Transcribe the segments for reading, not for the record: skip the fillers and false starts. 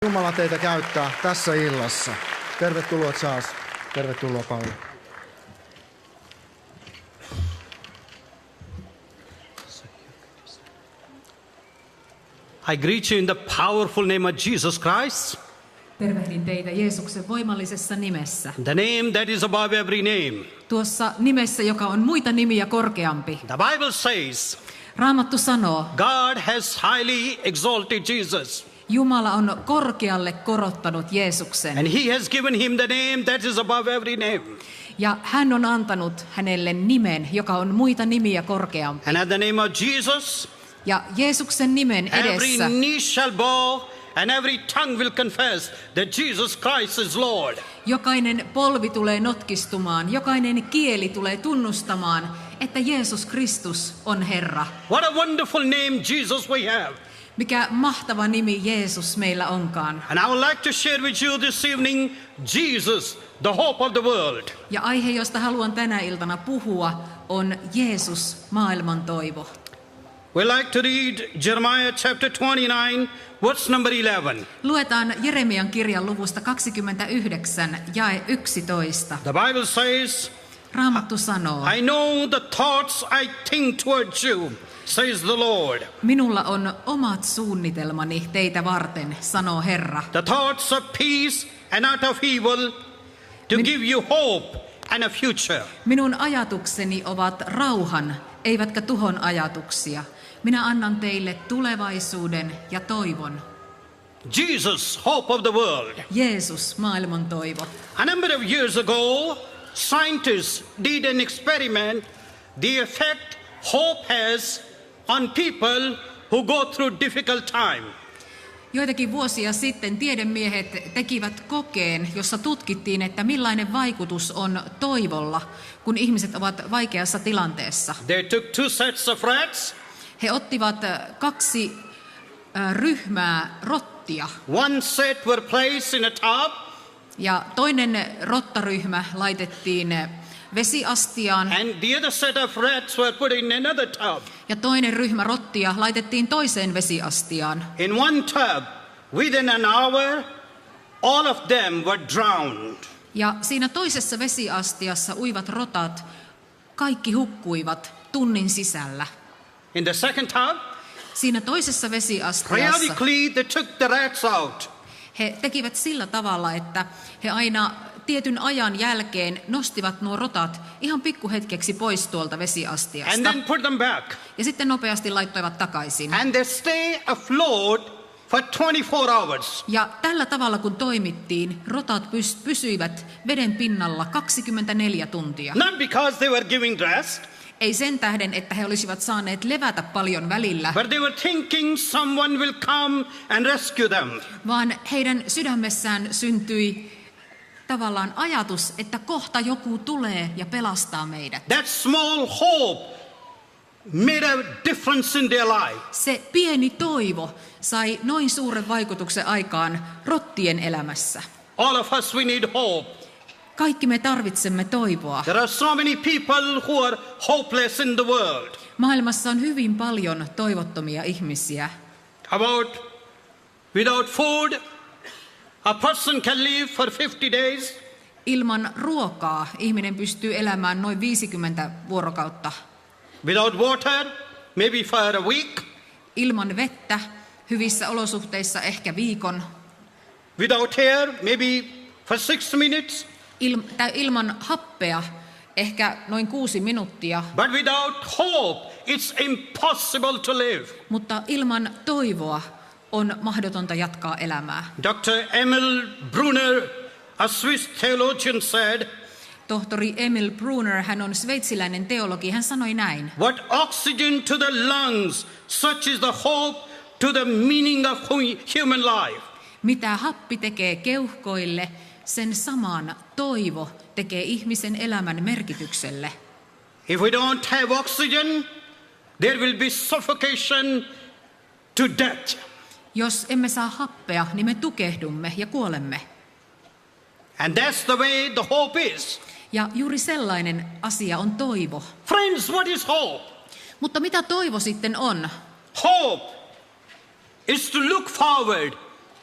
Jumala teitä käyttää tässä illassa. Tervetuloa Charles. Tervetuloa Pauli. I greet you in the powerful name of Jesus Christ, Tervehdin teitä Jeesuksen voimallisessa nimessä. the name that is above every name. Tuossa nimessä, joka on muita nimiä korkeampi. The Bible says Raamattu sanoo, God has highly exalted Jesus, Jumala on korkealle korottanut Jeesuksen. and he has given him the name that is above every name. Ja hän on antanut hänelle nimen, joka on muita nimiä korkeampi. And at the name of Jesus, Ja Jeesuksen nimen every edessä knee shall bow and every tongue will confess that Jesus Christ is Lord. jokainen polvi tulee notkistumaan, jokainen kieli tulee tunnustamaan, että Jeesus Kristus on Herra. What a wonderful name Jesus we have. Mikä mahtava nimi Jeesus meillä onkaan. And I would like to share with you this evening Jesus, the hope of the world. Ja aihe, josta haluan tänä iltana puhua, on Jeesus, maailman toivo. We like to read Jeremiah chapter 29, verse number 11. Luetaan Jeremian kirjan luvusta 29, jae 11. The Bible says, Raamattu sanoo, I know the thoughts I think towards you, says the Lord. minulla on omat suunnitelmani teitä varten, sanoo Herra. The thoughts of peace and not of evil, to give you hope and a future. Minun ajatukseni ovat rauhan, eivätkä tuhon ajatuksia. Minä annan teille tulevaisuuden ja toivon. Jesus, hope of the world. Jeesus, maailman toivo. A number of years ago, scientists did an experiment, the effect hope has on people who go through difficult time. Joitakin vuosia sitten tiedemiehet tekivät kokeen, jossa tutkittiin, että millainen vaikutus on toivolla, kun ihmiset ovat vaikeassa tilanteessa. They took two sets of rats. He ottivat kaksi ryhmää rottia, One set were placed in a tub, ja toinen rottaryhmä laitettiin vesiastiaan, and the other set of rats were put in another tub. ja toinen ryhmä rottia laitettiin toiseen vesiastiaan. In one tub, within an hour, all of them were drowned. Ja siinä toisessa vesiastiassa uivat rotat, kaikki hukkuivat tunnin sisällä. In the second tub, Siinä toisessa vesiastiassa periodically they took the rats out. he tekivät sillä tavalla, että he aina tietyn ajan jälkeen nostivat nuo rotat ihan pikkuhetkeksi pois tuolta And vesiastiasta. then put them back. Ja sitten nopeasti laittoivat takaisin. And they stay afloat for 24 hours. Ja tällä tavalla kun toimittiin, rotat pysyivät veden pinnalla 24 tuntia. Not because they were giving rest, Ei sen tähden, että he olisivat saaneet levätä paljon välillä, but they were thinking someone will come and rescue them. vaan heidän sydämessään syntyi tavallaan ajatus, että kohta joku tulee ja pelastaa meidät. That small hope made a difference in their life. Se pieni toivo sai noin suuren vaikutuksen aikaan rottien elämässä. All of us, we need hope. Kaikki me tarvitsemme toivoa. There are so many people who are hopeless in the world. Maailmassa on hyvin paljon toivottomia ihmisiä. Without food, a person can live for 50 days. Ilman ruokaa ihminen pystyy elämään noin 50 vuorokautta. Without water, maybe for a week. Ilman vettä, hyvissä olosuhteissa ehkä viikon. Without air, maybe for 6 minutes. Ilman happea, ehkä noin 6 minuuttia. But without hope, it's impossible to live. Mutta ilman toivoa on mahdotonta jatkaa elämää. Dr. Emil Brunner, a Swiss theologian, said, Tohtori Emil Brunner, hän on sveitsiläinen teologi, hän sanoi näin. what oxygen to the lungs, such is the hope to the meaning of human life. Mitä happi tekee keuhkoille, sen saman toivo tekee ihmisen elämän merkitykselle. If we don't have oxygen, there will be suffocation to death. Jos emme saa happea, niin me tukehdumme ja kuolemme. And that's the way the hope is. Ja juuri sellainen asia on toivo. Friends, what is hope? Mutta mitä toivo sitten on? Hope is to look forward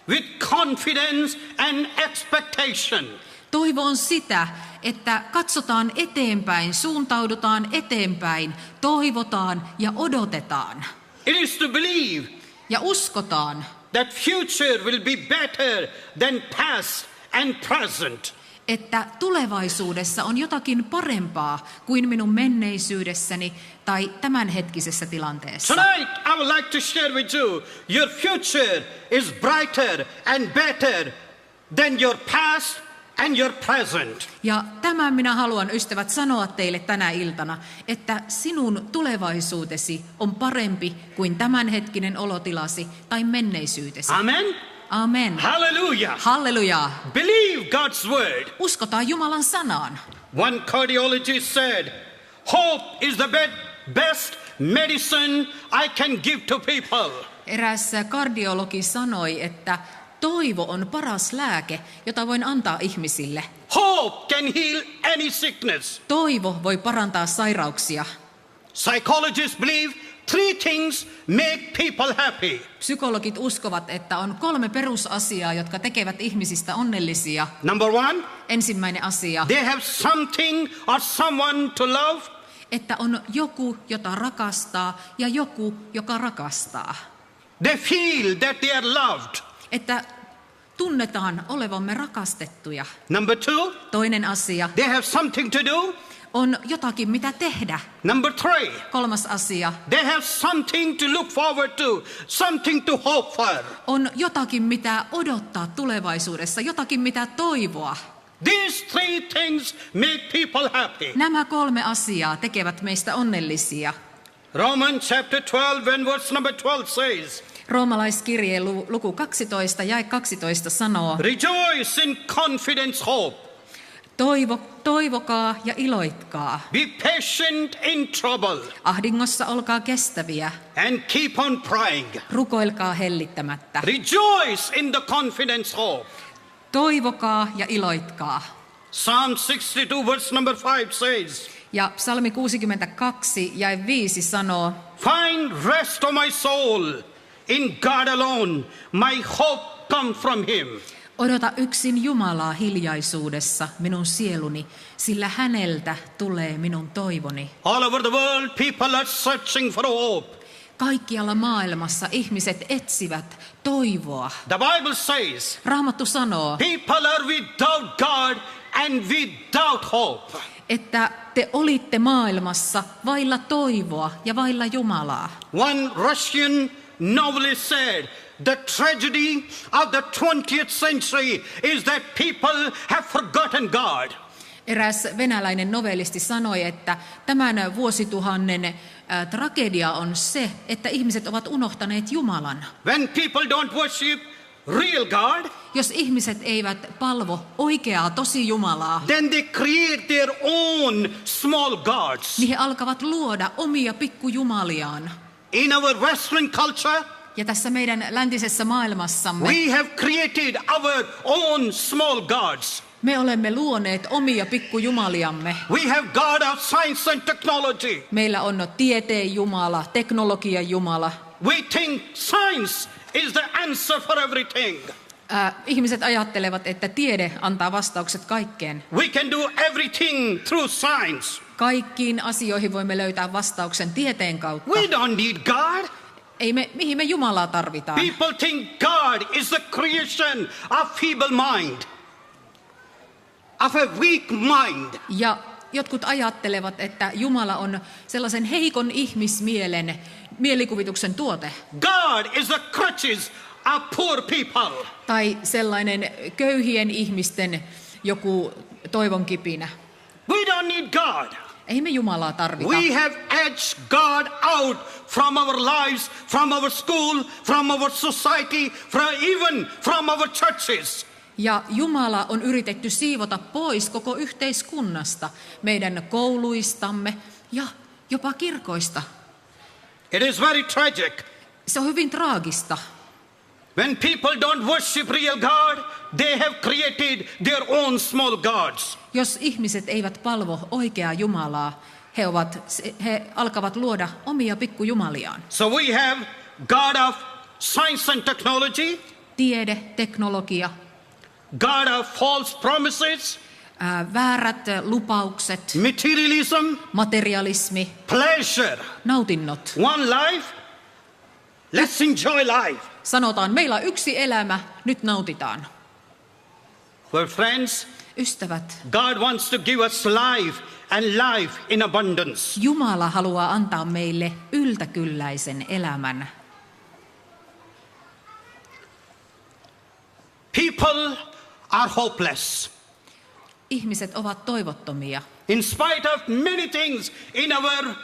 with confidence and expectation. Toivo on sitä, että katsotaan eteenpäin, suuntaudutaan eteenpäin, toivotaan ja odotetaan. It is to believe Ja uskotaan, that future will be better than past and present. että tulevaisuudessa on jotakin parempaa kuin minun menneisyydessäni tai tämänhetkisessä tilanteessa. Tonight, I would like to share with you, your future is brighter and better than your past and your present. Ja tämän minä haluan, ystävät, sanoa teille tänä iltana, että sinun tulevaisuutesi on parempi kuin tämänhetkinen olotilasi tai menneisyytesi. Amen? Amen. Hallelujah. Halleluja. Believe God's word. Uskotaan Jumalan sanaan. One cardiologist said, hope is the best medicine I can give to people. Eräs kardiologi sanoi, että toivo on paras lääke, jota voin antaa ihmisille. Hope can heal any sickness. Toivo voi parantaa sairauksia. Psychologists believe 3 things make people happy. Psykologit uskovat, että on 3 perusasiaa, jotka tekevät ihmisistä onnellisia. Number 1, Ensimmäinen asia, they have something or someone to love. että on joku, jota rakastaa, ja joku, joka rakastaa. They feel that they are loved. Että tunnetaan olevamme rakastettuja. Number 2, Toinen asia, they have something to do. on jotakin, mitä tehdä. Number 3, Kolmas asia, they have something to look forward to, something to hope for. on jotakin, mitä odottaa tulevaisuudessa, jotakin, mitä toivoa. These 3 things make people happy. Nämä 3 asiaa tekevät meistä onnellisia. Romans chapter 12 and verse number 12 says, Roomalaiskirjeen luku 12, jae 12 sanoo, rejoice in confidence hope. Toivokaa ja iloitkaa. Be patient in trouble Ahdingossa olkaa kestäviä. and keep on praying. Rukoilkaa hellittämättä. Rejoice in the confidence hope. Toivokaa ja iloitkaa. Psalm 62 verse number 5 says, Ja psalmi 62 jae 5 sanoo, find rest, O my soul, in God alone. My hope come from him. odota yksin Jumalaa hiljaisuudessa, minun sieluni, sillä häneltä tulee minun toivoni. All over the world people are searching for hope. Kaikkialla maailmassa ihmiset etsivät toivoa. The Bible says, Raamattu sanoo, people are without God and without hope. että te olitte maailmassa vailla toivoa ja vailla Jumalaa. One Russian novelist said, the tragedy of the 20th century is that people have forgotten God. Eräs venäläinen novellisti sanoi, että tämän vuosituhannen tragedia on se, että ihmiset ovat unohtaneet Jumalan. When people don't worship real God, Jos ihmiset eivät palvo oikeaa tosi Jumalaa, then they create their own small gods. niin he alkavat luoda omia pikkujumaliaan. In our Western culture, Ja tässä meidän läntisessä maailmassamme we have created our own small gods. me olemme luoneet omia pikkujumaliamme. We have God of science and technology. Meillä on tieteen Jumala, teknologian Jumala. We think science is the answer for everything. Ihmiset ajattelevat, että tiede antaa vastaukset kaikkeen. We can do everything through science. Kaikkiin asioihin voimme löytää vastauksen tieteen kautta. We don't need God. Mihin me Jumalaa tarvitaan? People think God is the creation of feeble mind, of a weak mind. Ja jotkut ajattelevat, että Jumala on sellaisen heikon ihmismielen mielikuvituksen tuote. God is the crutches of poor people. Tai sellainen köyhien ihmisten joku toivonkipinä. We don't need God. Ei me Jumalaa tarvita. We have edged God out from our lives, from our school, from our society, even from our churches. Ja Jumala on yritetty siivota pois koko yhteiskunnasta, meidän kouluistamme ja jopa kirkoista. It is very tragic. Se on hyvin traagista. When people don't worship real God, they have created their own small gods. Jos ihmiset eivät palvo oikeaa Jumalaa, he alkavat luoda omia pikkujumaliaan. So we have God of science and technology. tiede, teknologia, God of false promises, väärät lupaukset, materialism, materialismi, pleasure. nautinnot. One life, let's enjoy life. Sanotaan, meillä on yksi elämä, nyt nautitaan. Well, friends, Ystävät, God wants to give us life and life in abundance. Jumala haluaa antaa meille yltäkylläisen elämän. People are hopeless. Ihmiset ovat toivottomia. In spite of many things in our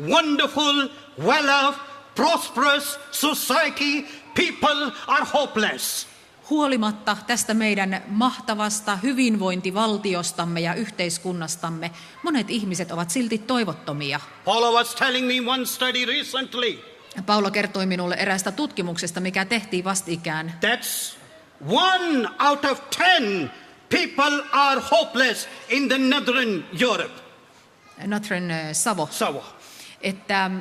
wonderful, well-off, prosperous society, people are hopeless. Huolimatta tästä meidän mahtavasta hyvinvointivaltiostamme ja yhteiskunnastamme, monet ihmiset ovat silti toivottomia. Paula was telling me one study recently. Paula kertoi minulle eräästä tutkimuksesta, mikä tehtiin vastikään. That's 1 out of 10 people are hopeless in the Northern Europe. Northern Savo. Savo. Että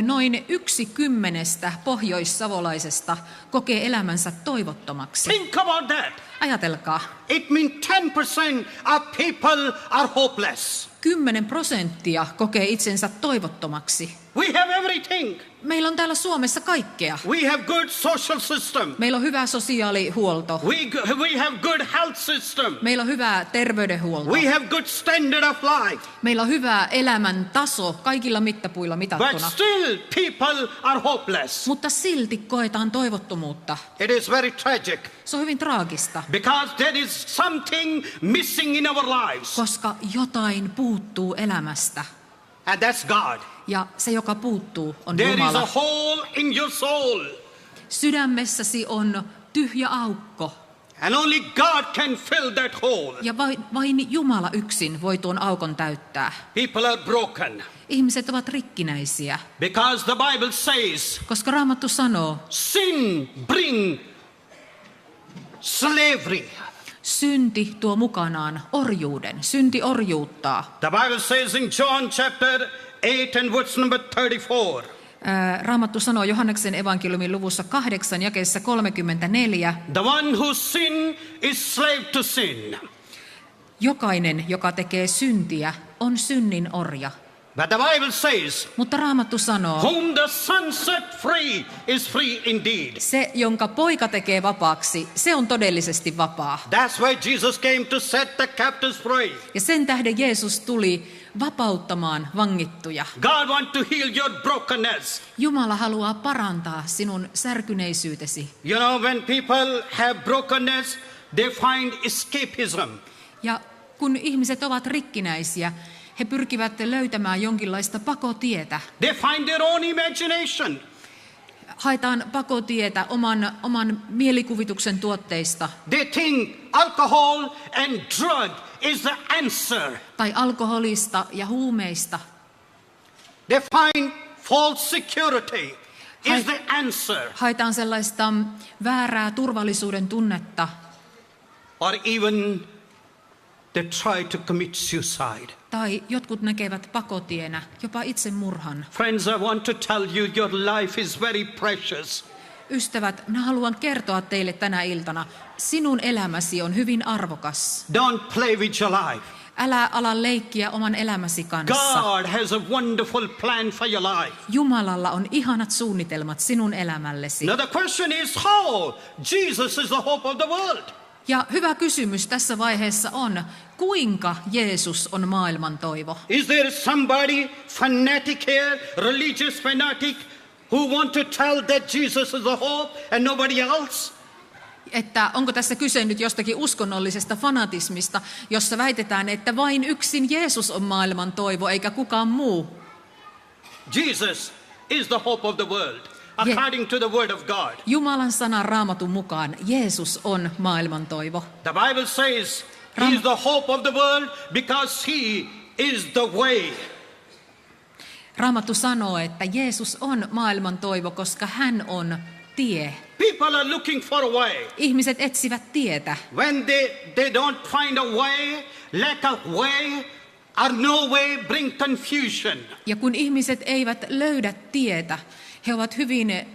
noin 1/10 pohjoissavolaisesta kokee elämänsä toivottomaksi. Think about that. Ajatelkaa, It means 10% of people are hopeless. 10% kokee itsensä toivottomaksi. We have everything. Meillä on täällä Suomessa kaikkea. We have good social system. Meillä on hyvä sosiaalihuolto. We have good health system. Meillä on hyvä terveydenhuolto. We have good standard of life. Meillä on hyvä elämän taso kaikilla mittapuilla But mitattuna. still people are hopeless. Mutta silti koetaan toivottomuutta. It is very tragic Se on hyvin traagista, because there is something missing in our lives. koska jotain puuttuu elämästä. And that's God. Ja se, joka puuttuu, on There is a Jumala. hole in your soul. Sydämessäsi on tyhjä aukko. And only God can fill that hole. Ja vain Jumala yksin voi tuon aukon täyttää. People are broken Ihmiset ovat rikkinäisiä, because the Bible says koska Raamattu sanoo, sin bring slavery. synti tuo mukanaan orjuuden. Synti orjuuttaa. The Bible says in John chapter 8 and verse number 34. Raamattu sanoo Johanneksen evankeliumin luvussa 8 jakeessa 34. The one who sin is slave to sin. Jokainen, joka tekee syntiä, on synnin orja. But the Bible says, Mutta Raamattu sanoo, whom the Son set free is free indeed. se, jonka poika tekee vapaaksi, se on todellisesti vapaa. That's why Jesus came to set the captives free. Ja sen tähden Jeesus tuli vapauttamaan vangittuja. God wants to heal your brokenness. Jumala haluaa parantaa sinun särkyneisyytesi. You know, when people have brokenness, they find escapism. Ja kun ihmiset ovat rikkinäisiä, he pyrkivät löytämään jonkinlaista pakotietä. They find their own imagination. Haetaan pakotietä oman mielikuvituksen tuotteista. They think alcohol and drug is the answer. Tai alkoholista ja huumeista. They find false security is the answer. Haetaan sellaista väärää turvallisuuden tunnetta. Or even they try to commit suicide. Tai jotkut näkevät pakotienä jopa itsemurhan. Friends, I want to tell you your life is very precious. Ystävät, minä haluan kertoa teille tänä iltana, sinun elämäsi on hyvin arvokas. Don't play with your life. Älä ala leikkiä oman elämäsi kanssa. God has a wonderful plan for your life. Jumalalla on ihanat suunnitelmat sinun elämällesi. Now the question is how Jesus is the hope of the world. Ja hyvä kysymys tässä vaiheessa on, kuinka Jeesus on maailman toivo? Is there somebody fanatic here, religious fanatic, who want to tell that Jesus is the hope and nobody else? Että onko tässä kyse nyt jostakin uskonnollisesta fanatismista, jossa väitetään, että vain yksin Jeesus on maailman toivo eikä kukaan muu? Jesus is the hope of the world, according to the word of God. Jumalan sanan Raamatun mukaan Jeesus on maailman toivo. The Bible says he is the hope of the world because he is the way. Raamattu sanoo, että Jeesus on maailman toivo, koska hän on tie. People are looking for a way. Ihmiset etsivät tietä. When they don't find a way, lack of way, or no way bring confusion. Ja kun ihmiset eivät löydä tietä, he ovat hyvin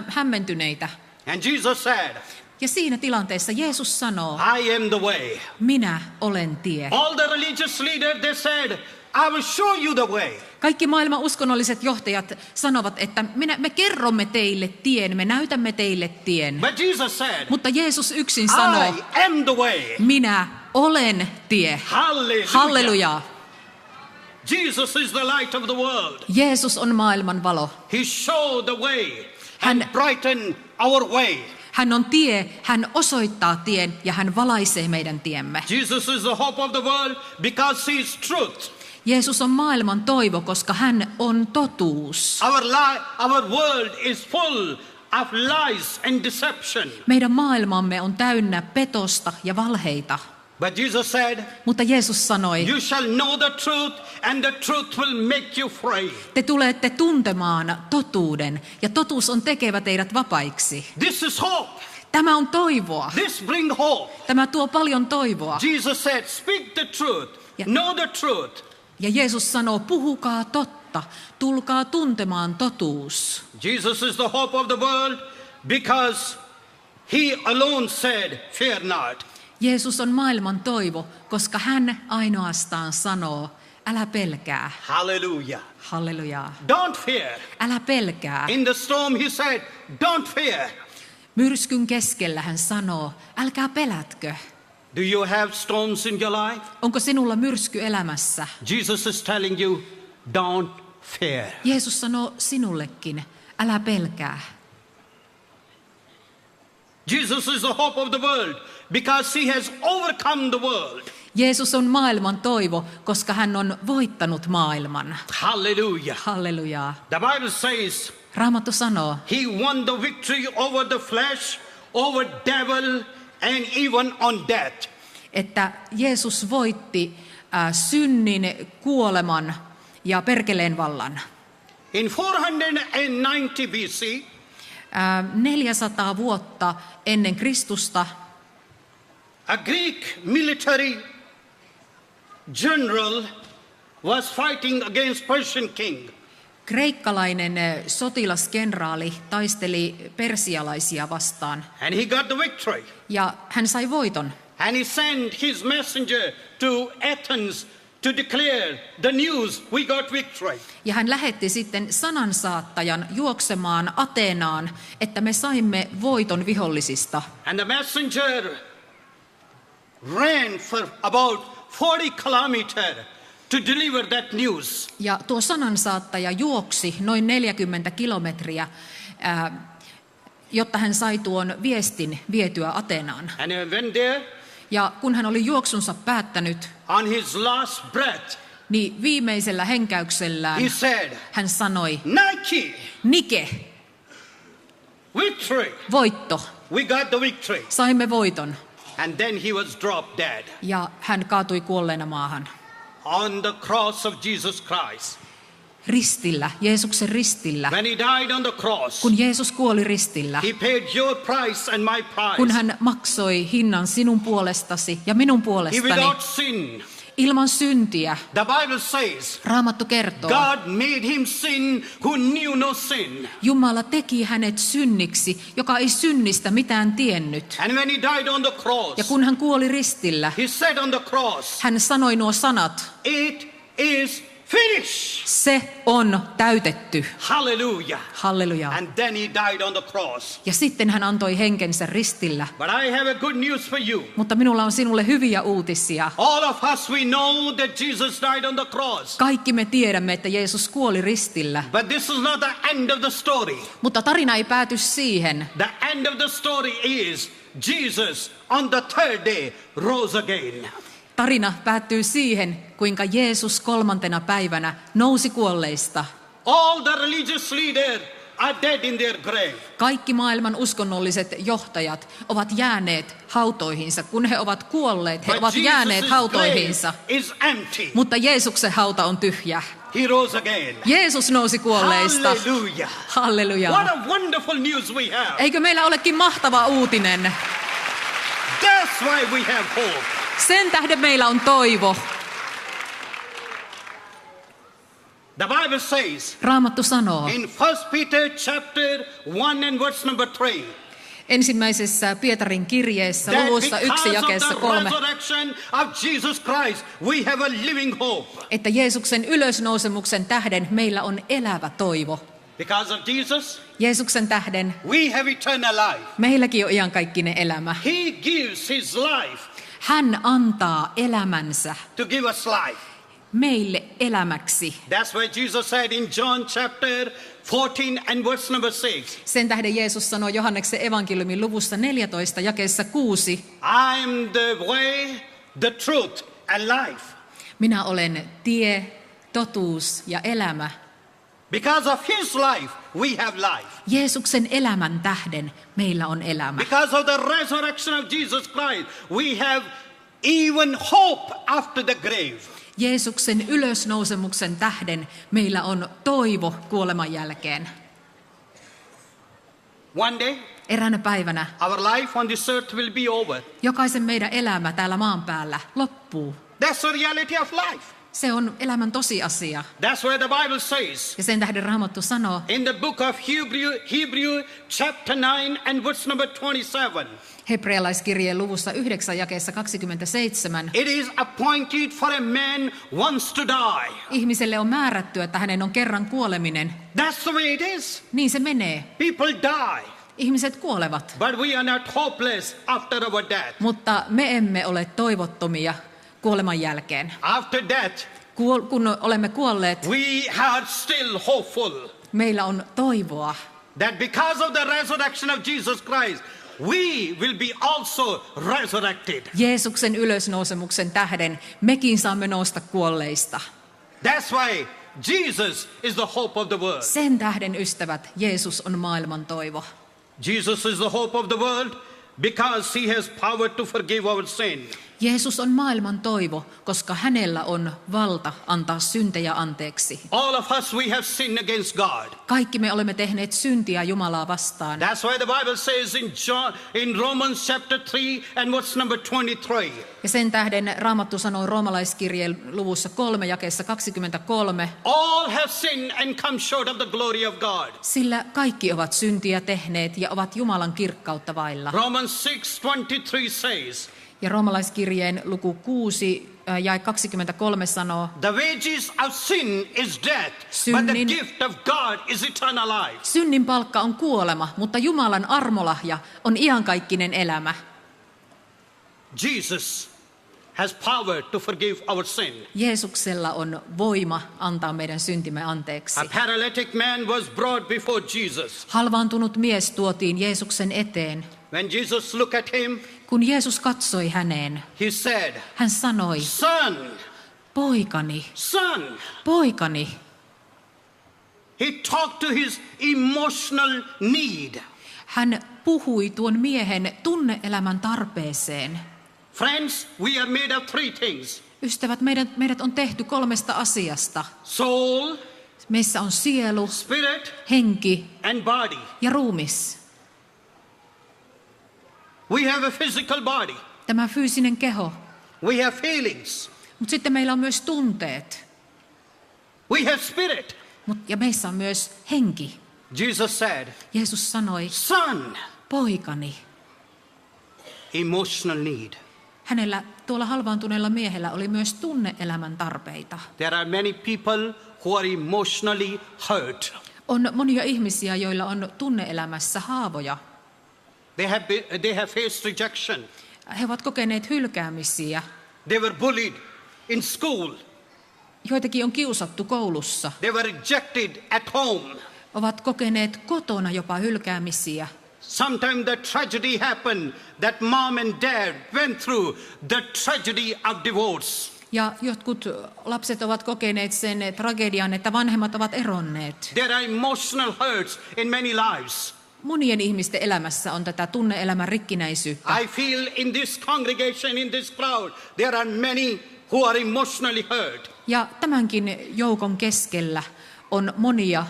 hämmentyneitä. And Jesus said, Ja siinä tilanteessa Jeesus sanoo, I am the way. minä olen tie. All the religious leaders, they said, I will show you the way. Kaikki maailman uskonnolliset johtajat sanovat, että me kerromme teille tien, me näytämme teille tien. But Jesus said, Mutta Jeesus yksin sanoo, I am the way. minä olen tie. Hallelujah. Halleluja. Jesus is the light of the world. Jeesus on maailman valo. He showed the way and Hän- brightened our way. Hän on tie, hän osoittaa tien ja hän valaisee meidän tiemme. Jesus is the hope of the world because he is truth. Jeesus on maailman toivo, koska hän on totuus. Our world is full of lies and deception. Meidän maailmamme on täynnä petosta ja valheita. But Jesus said, Mutta Jeesus sanoi, you shall know the truth and the truth will make you free. te tulette tuntemaan totuuden ja totuus on tekevä teidät vapaiksi. This is hope. Tämä on toivoa. This bring hope. Tämä tuo paljon toivoa. Jesus said, speak the truth. Yeah. Know the truth. Ja Jeesus sanoo, puhukaa totta, tulkaa tuntemaan totuus. Jesus is the hope of the world because he alone said, fear not. Jeesus on maailman toivo, koska hän ainoastaan sanoo, älä pelkää. Hallelujah. Hallelujaa. Don't fear. Älä pelkää. In the storm he said, don't fear. Myrskyn keskellä hän sanoo, älkää pelätkö. Do you have storms in your life? Onko sinulla myrsky elämässä? Jesus is telling you, don't fear. Jeesus sanoo sinullekin, älä pelkää. Jesus is the hope of the world because he has overcome the world. Jeesus on maailman toivo, koska hän on voittanut maailman. Hallelujah. Hallelujaa. The Bible says Raamattu sanoo, he won the victory over the flesh, over devil and even on death. että Jeesus voitti synnin, kuoleman ja perkeleen vallan. In 490 BC, 400 vuotta ennen Kristusta a Greek military general was fighting against Persian king. kreikkalainen sotilaskenraali taisteli persialaisia vastaan And he got the victory. ja hän sai voiton. And he sent his messenger to Athens to declare the news, we got victory. Ja hän lähetti sitten sanansaattajan juoksemaan Ateenaan, että me saimme voiton vihollisista. And the messenger ran for about 40 kilometers to deliver that news. Ja tuo sanansaattaja juoksi noin 40 kilometriä, jotta hän sai tuon viestin vietyä Ateenaan. And he went there. Ja kun hän oli juoksunsa päättänyt, On his last breath, niin viimeisellä henkäyksellään he said, hän sanoi, Nike, Nike, victory. voitto, We got the victory. saimme voiton. And then he was dropped dead Ja hän kaatui kuolleena maahan. on the cross of Jesus Christ. Ristillä, Jeesuksen ristillä. When he died on the cross, Kun Jeesus kuoli ristillä, he paid your price and my kun price. hän maksoi hinnan sinun puolestasi ja minun He puolestani without sin. ilman syntiä, The Bible says, Raamattu kertoo, God made him sin who knew no sin. Jumala teki hänet synniksi, joka ei synnistä mitään tiennyt. And when he died on the Ja cross, kun hän kuoli ristillä, he said on the cross, hän sanoi nuo sanat, it is finished. se on täytetty. Hallelujah. Halleluja. And then he died on the cross. Ja sitten hän antoi henkensä ristillä. But I have a good news for you. Mutta minulla on sinulle hyviä uutisia. All of us, we know that Jesus died on the cross. Kaikki me tiedämme, että Jeesus kuoli ristillä. But this is not the end of the story. Mutta tarina ei pääty siihen. The end of the story is Jesus on the third day rose again. Tarina päättyy siihen, kuinka Jeesus 3. päivänä nousi kuolleista. All the religious leaders are dead in their grave. Kaikki maailman uskonnolliset johtajat ovat jääneet hautoihinsa. Kun he ovat kuolleet, he But ovat jääneet Jesus' hautoihinsa. grave is empty. Mutta Jeesuksen hauta on tyhjä. He rose again. Jeesus nousi kuolleista. Hallelujah. Halleluja. What a wonderful news we have. Eikö meillä olekin mahtava uutinen? That's why we have hope. Sen tähden meillä on toivo. The Bible says Raamattu sanoo in 1 Peter chapter 1 and verse number 3. Ensimmäisessä Pietarin kirjeessä That luvussa 1 because of jakeessa the 3, resurrection of Jesus Christ, we have a living hope. että Jeesuksen ylösnousemuksen tähden meillä on elävä toivo. Because of Jesus, Jeesuksen tähden we have eternal life. meilläkin on iankaikkinen elämä. He gives his life Hän antaa elämänsä to give us life. meille elämäksi. That's why Jesus said in John chapter 14 and verse number 6, Sen tähden Jeesus sanoi Johanneksen evankeliumin luvussa 14 jakeessa 6, I am the way, the truth and life. minä olen tie, totuus ja elämä. Because of his life, we have life. Jeesuksen elämän tähden meillä on elämä. Because of the resurrection of Jesus Christ, we have even hope after the grave. Jeesuksen ylösnousemuksen tähden meillä on toivo kuoleman jälkeen. One day, Eräänä päivänä our life on this earth will be over. jokaisen meidän elämä täällä maan päällä loppuu. That's the reality of life. Se on elämän tosiasia. That's why the Bible says Ja sen tähden Raamattu sanoo in the book of Hebrew chapter 9 and verse number 27, hebrealaiskirjeen luvussa 9 jakeessa 27. it is appointed for a man once to die. Ihmiselle on määrätty, että hänen on kerran kuoleminen. That's the way it is. Niin se menee. People die, Ihmiset kuolevat, but we are not hopeless after our death. mutta me emme ole toivottomia kuoleman jälkeen. After death, Kun olemme kuolleet, we are still hopeful meillä on toivoa, that because of the resurrection of Jesus Christ, we will be also resurrected. Jeesuksen ylösnousemuksen tähden mekin saamme nousta kuolleista. That's why Jesus is the hope of the world. Sen tähden, ystävät, Jeesus on maailman toivo. Jesus is the hope of the world because he has power to forgive our sin. Jeesus on maailman toivo, koska hänellä on valta antaa syntejä anteeksi. All of us, we have sinned against God. Kaikki me olemme tehneet syntiä Jumalaa vastaan. That's why the Bible says in Romans chapter 3 and verse number 23, Ja sen tähden Raamattu sanoo roomalaiskirjeen luvussa 3 jakeessa 23, all have sinned and come short of the glory of God. sillä kaikki ovat syntiä tehneet ja ovat Jumalan kirkkautta vailla. Romans 6:23 says, Ja roomalaiskirjeen luku 6 jae 23 sanoo, the wages of sin is death, but the Synnin- gift of God is eternal life. synnin palkka on kuolema, mutta Jumalan armolahja on iankaikkinen elämä. Jesus has power to forgive our sin. Jeesuksella on voima antaa meidän syntimme anteeksi. A paralytic man was brought before Jesus. Halvaantunut mies tuotiin Jeesuksen eteen. When Jesus looked at him, Kun Jeesus katsoi häneen, he said, hän sanoi, son, poikani, son. poikani. He talked to his emotional need. Hän puhui tuon miehen tunne-elämän tarpeeseen. Friends, we are made of three things: Ystävät, meidät on tehty 3 asiasta. soul, Meissä on sielu, spirit, henki and body. ja ruumis. We have a physical body. Tämä fyysinen keho. We have feelings. Mutta sitten meillä on myös tunteet. We have spirit. Ja meissä on myös henki. Jesus said, Jeesus sanoi, son, poikani. emotional need. Hänellä, tuolla halvaantuneella miehellä, oli myös tunne-elämän tarpeita. There are many people who are emotionally hurt. On monia ihmisiä, joilla on tunne-elämässä haavoja. They have faced rejection. He ovat kokeneet hylkäämisiä. They were bullied in school. Joitakin on kiusattu koulussa. They were rejected at home. Ovat kokeneet kotona jopa hylkäämisiä. Sometimes the tragedy happened that mom and dad went through the tragedy of divorce. Ja jotkut lapset ovat kokeneet sen tragedian, että vanhemmat ovat eronneet. There are emotional hurts in many lives. Monien ihmisten elämässä on tätä tunne-elämän rikkinäisyyttä. I feel in this congregation, in this crowd, there are many who are emotionally hurt. Ja tämänkin joukon keskellä on monia,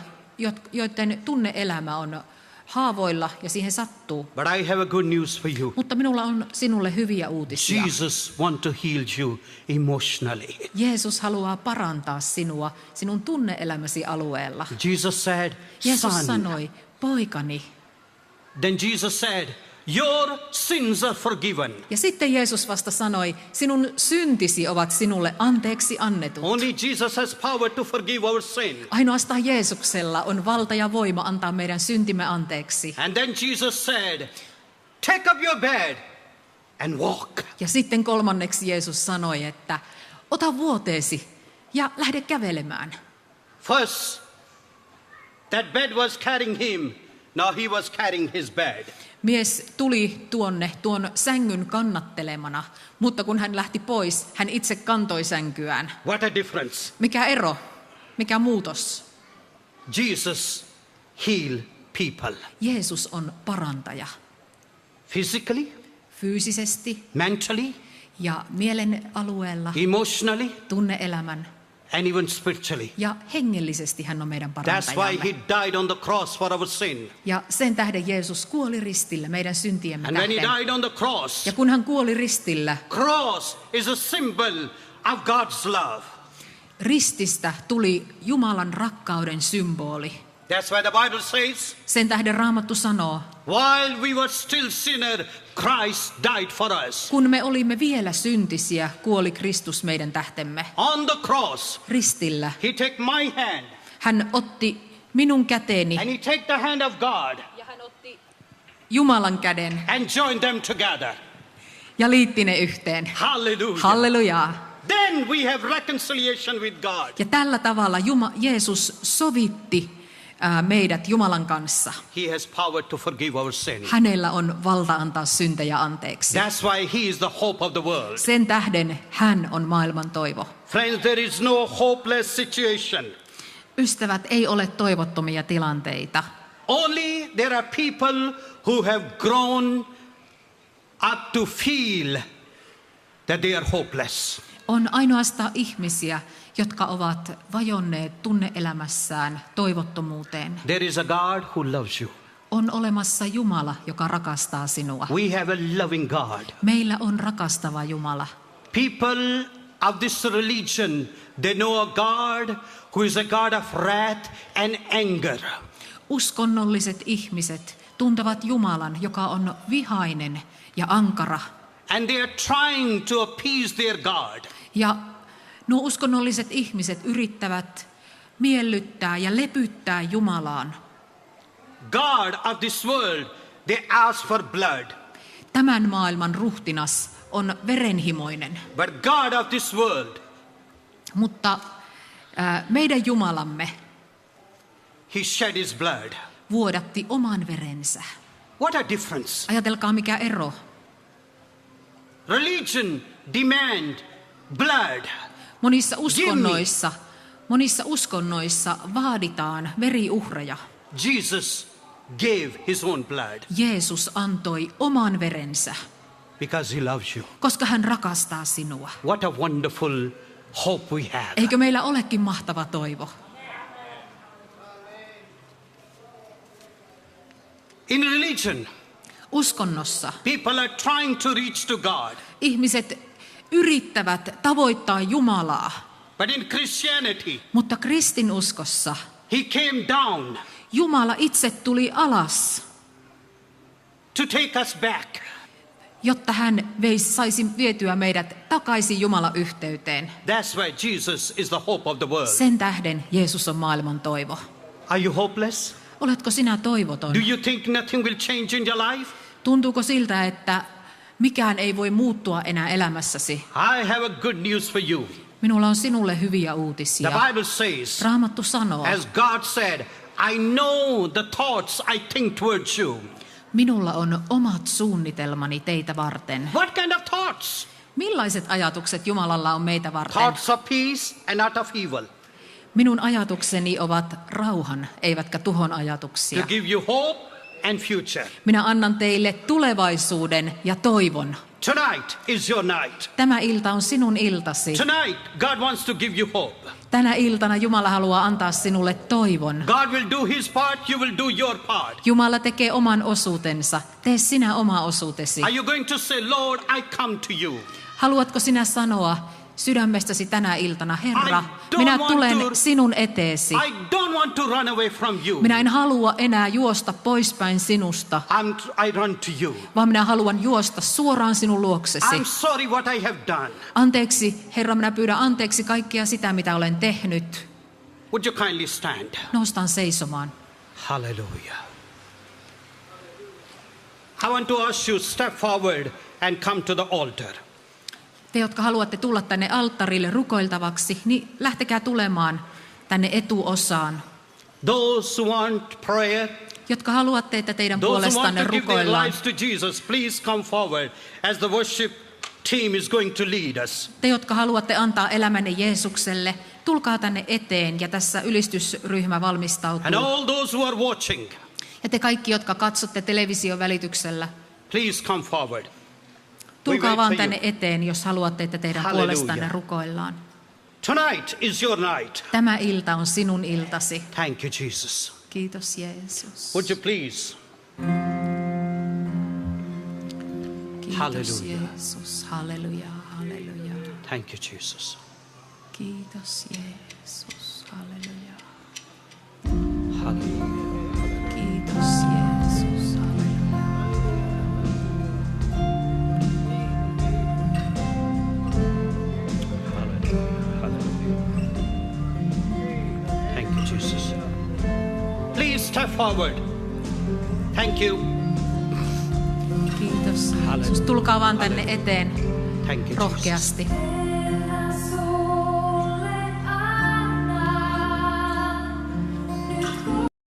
joiden tunne-elämä on haavoilla ja siihen sattuu. But I have a good news for you. Mutta minulla on sinulle hyviä uutisia. Jesus wants to heal you emotionally. Jeesus haluaa parantaa sinua sinun tunne-elämäsi alueella. Jesus said, Jeesus son. sanoi, poikani. Then Jesus said, your sins are forgiven. Ja sitten Jeesus vasta sanoi, sinun syntisi ovat sinulle anteeksi annetut. Only Jesus has power to forgive our sin. Ainoastaan Jeesuksella on valta ja voima antaa meidän syntimme anteeksi. And then Jesus said, take up your bed and walk. Ja sitten kolmanneksi Jeesus sanoi, että ota vuoteesi ja lähde kävelemään. First, that bed was carrying him. Now he was carrying his bed. Mies tuli tuon sängyn kannattelemana, mutta kun hän lähti pois, hän itse kantoi sänkyään. What a difference. Mikä ero? Mikä muutos? Jesus healed people. Jeesus on parantaja. Physically, Fyysisesti mentally, ja mielen alueella, emotionally, tunne-elämän and even spiritually. ja hengellisesti hän on meidän That's why parantajamme. he died on the cross for our sin. Ja sen tähden Jeesus kuoli ristillä meidän syntiemme And when he tähden. died on the cross, Ja kun hän kuoli ristillä, cross is a symbol of God's love. rististä tuli Jumalan rakkauden symboli. That's why the Bible says, Sen tähden Raamattu sanoo, while we were still sinner, Christ died for us. kun me olimme vielä syntisiä, kuoli Kristus meidän tähtemme. On the cross, Ristillä he took my hand hän otti minun käteeni and he took the hand of God ja hän otti Jumalan käden and joined them together. ja liitti ne yhteen. Hallelujah. Hallelujaa. Then we have reconciliation with God. Ja tällä tavalla Jeesus sovitti meidät Jumalan kanssa. He has power to forgive our sin. Hänellä on valta antaa syntejä anteeksi. That's why he is the hope of the world. Sen tähden hän on maailman toivo. Friends, there is no hopeless situation. Ystävät, ei ole toivottomia tilanteita. Only there are people who have grown up to feel that they are hopeless. On ainoastaan ihmisiä, jotka ovat vajonneet tunne-elämässään toivottomuuteen. There is a God who loves you. On olemassa Jumala, joka rakastaa sinua. We have a loving God. Meillä on rakastava Jumala. People of this religion, they know a God who is a God of wrath and anger. Uskonnolliset ihmiset tuntevat Jumalan, joka on vihainen ja ankara. And they are trying to appease their God. Ja nuo uskonnolliset ihmiset yrittävät miellyttää ja lepyttää Jumalaan. God of this world, they ask for blood. Tämän maailman ruhtinas on verenhimoinen, But God of this world, mutta meidän Jumalamme he shed his blood. vuodatti oman verensä. What a difference. Ajatelkaa mikä ero. Religion demand blood. Monissa uskonnoissa vaaditaan veriuhreja. Jesus gave his own blood Jeesus antoi oman verensä, because he loves you. koska hän rakastaa sinua. What a wonderful hope we have. Eikö meillä olekin mahtava toivo? In religion, Uskonnossa people are trying to reach to God. ihmiset yrittävät tavoittaa Jumalaa, But in Christianity, mutta kristinuskossa he came down Jumala itse tuli alas, to take us back. jotta hän saisi vietyä meidät takaisin Jumala-yhteyteen. That's why Jesus is the hope of the world. Sen tähden Jeesus on maailman toivo. Are you hopeless? Oletko sinä toivoton? Do you think nothing will change in your life? Tuntuuko siltä, että mikään ei voi muuttua enää elämässäsi? I have a good news for you. Minulla on sinulle hyviä The uutisia. Bible says, Raamattu sanoo, as God said, I know the thoughts I think towards you. minulla on omat suunnitelmani teitä varten. What kind of thoughts? Millaiset ajatukset Jumalalla on meitä varten? Thoughts of peace and not of evil. Minun ajatukseni ovat rauhan, eivätkä tuhon To ajatuksia. give you hope and future. Minä annan teille tulevaisuuden ja toivon. Tonight is your night. Tämä ilta on sinun iltasi. Tonight, God wants to give you hope. Tänä iltana Jumala haluaa antaa sinulle toivon. God will do his part, you will do your part. Jumala tekee oman osuutensa. Tee sinä oma osuutesi. Are you going to say, Lord, I come to you? Haluatko sinä sanoa, sydämestäsi tänä iltana, Herra, I don't minä want tulen to- sinun eteesi. I don't want to run away from you. Minä en halua enää juosta poispäin sinusta, I run to you. vaan minä haluan juosta suoraan sinun luoksesi. I'm sorry what I have done. Anteeksi, Herra, minä pyydän anteeksi kaikkia sitä, mitä olen tehnyt. Would you kindly stand? Noustaan seisomaan. Hallelujah. I want to ask you step forward and come to the altar. Te, jotka haluatte tulla tänne alttarille rukoiltavaksi, niin lähtekää tulemaan tänne etuosaan. Those who want prayer, Jotka haluatte, että teidän those who want puolestanne to give their rukoillaan. lives to Jesus, please come forward as the worship team is going to lead us. Te, jotka haluatte antaa elämänne Jeesukselle, tulkaa tänne eteen ja tässä ylistysryhmä valmistautuu. And all those who are watching, Ja te kaikki, jotka katsotte television välityksellä, please come forward. tulkaa wait vaan for tänne you. eteen, jos haluatte, että teidän Hallelujah. puolestanne rukoillaan. Tonight is your night. Tämä ilta on sinun iltasi. Thank you, Jesus. Kiitos Jeesus. Would you please? Kiitos Hallelujah. Jeesus. Halleluja, halleluja. Thank you, Jesus. Kiitos Jeesus. Halleluja. Hallelujah. Kiitos Jeesus. Halleluja. Thank you, Jesus. Please step forward. Thank you. Kiitos Jeesus. Tulkaa vaan tänne eteen Thank you, Jesus. rohkeasti.